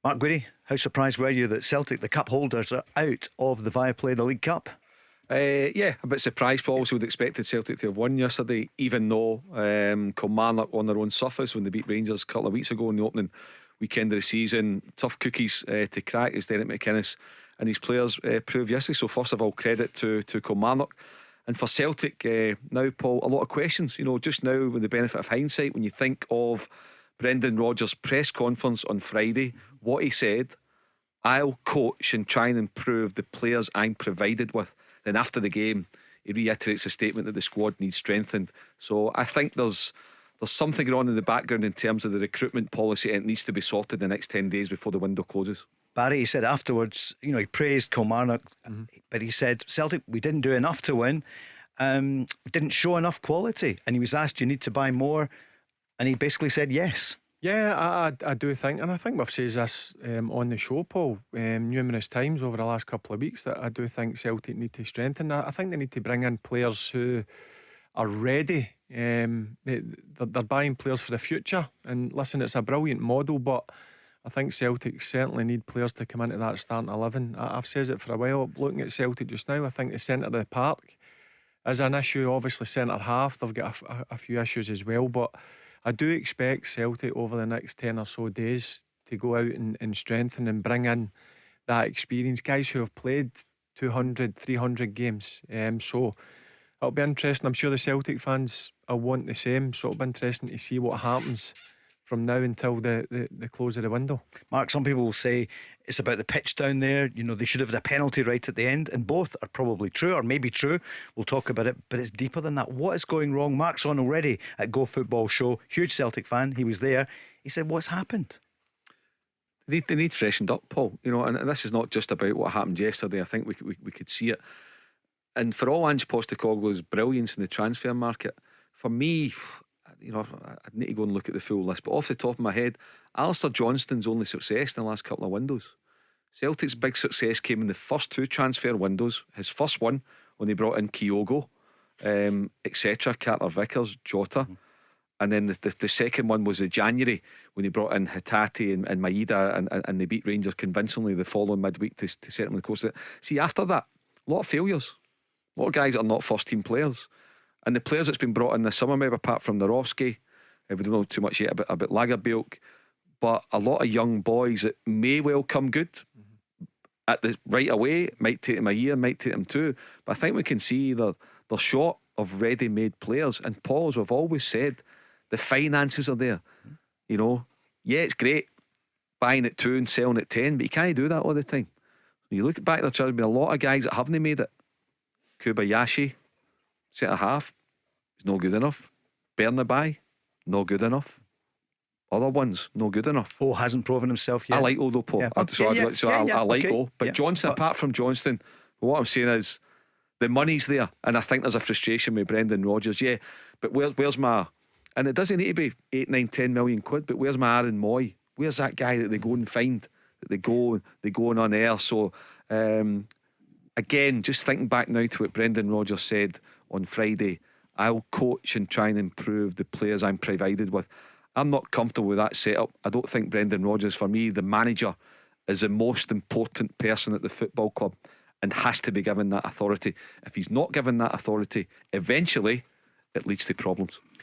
Mark Guidi, how surprised were you that Celtic, the cup holders, are out of the Viaplay the League Cup? Yeah, a bit surprised. Paul also would have expected Celtic to have won yesterday, even though Kilmarnock on their own surface when they beat Rangers a couple of weeks ago in the opening weekend of the season. Tough cookies to crack, as Derek McInnes and his players proved yesterday. So first of all, credit to Kilmarnock. And for Celtic now, Paul, a lot of questions. Just now with the benefit of hindsight, when you think of Brendan Rodgers' press conference on Friday, what he said: I'll coach and try and improve the players I'm provided with. Then after the game, he reiterates a statement that the squad needs strengthened. So I think there's something going on in the background in terms of the recruitment policy, and it needs to be sorted in the next 10 days before the window closes. Barry, he said afterwards, he praised Kilmarnock, but he said, Celtic, we didn't do enough to win, didn't show enough quality. And he was asked, you need to buy more, and he basically said yes. Yeah, I do think, and I think we've said this on the show, Paul, numerous times over the last couple of weeks, that I do think Celtic need to strengthen. I think they need to bring in players who are ready. They're buying players for the future. And listen, it's a brilliant model, but I think Celtic certainly need players to come into that starting 11. I've said it for a while. Looking at Celtic just now, I think the centre of the park is an issue. Obviously centre half, they've got a few issues as well, but I do expect Celtic over the next 10 or so days to go out and strengthen and bring in that experience, guys who have played 200, 300 games. So it'll be interesting. I'm sure the Celtic fans will want the same. So it'll be interesting to see what happens from now until the close of the window. Mark, some people will say it's about the pitch down there. They should have had a penalty right at the end, and both are probably true, or maybe true. We'll talk about it, but it's deeper than that. What is going wrong? Mark's on already at Go Football Show, huge Celtic fan. He was there. He said, what's happened? They need freshened up, Paul. And this is not just about what happened yesterday. I think we could see it. And for all Ange Postecoglou's brilliance in the transfer market, for me, I'd need to go and look at the full list, but off the top of my head, Alistair Johnston's only success in the last couple of windows. Celtic's big success came in the first two transfer windows. His first one when they brought in Kyogo, etc., Carter Vickers, Jota, and then the second one was in January when they brought in Hatate and Maeda, and they beat Rangers convincingly the following midweek to set them on the course. See, after that, a lot of failures, a lot of guys that are not first team players. And the players that's been brought in this summer, maybe apart from Narovski, we don't know too much yet about Lagerbielk, but a lot of young boys that may well come good at the right away. Might take them a year, might take them two, but I think we can see they're short of ready-made players. And Paul, as we've always said, the finances are there. Yeah, it's great buying at 2 and selling at 10, but you can't do that all the time. When you look back, there's been a lot of guys that haven't made it. Kobayashi, centre half, is no good enough. Bernabai, no good enough. Other ones, no good enough. Hasn't proven himself yet. I like Odo, Paul. Yeah. I like okay. O. But Johnston, apart from Johnston, what I'm saying is the money's there, and I think there's a frustration with Brendan Rodgers. Yeah, but where's my, and it doesn't need to be 8, 9, 10 million quid, but where's my Aaron Moy? Where's that guy that they go and find, that they go on air? So again, just thinking back now to what Brendan Rodgers said on Friday, I'll coach and try and improve the players I'm provided with. I'm not comfortable with that setup. I don't think Brendan Rodgers, for me, the manager, is the most important person at the football club and has to be given that authority. If he's not given that authority, eventually it leads to problems.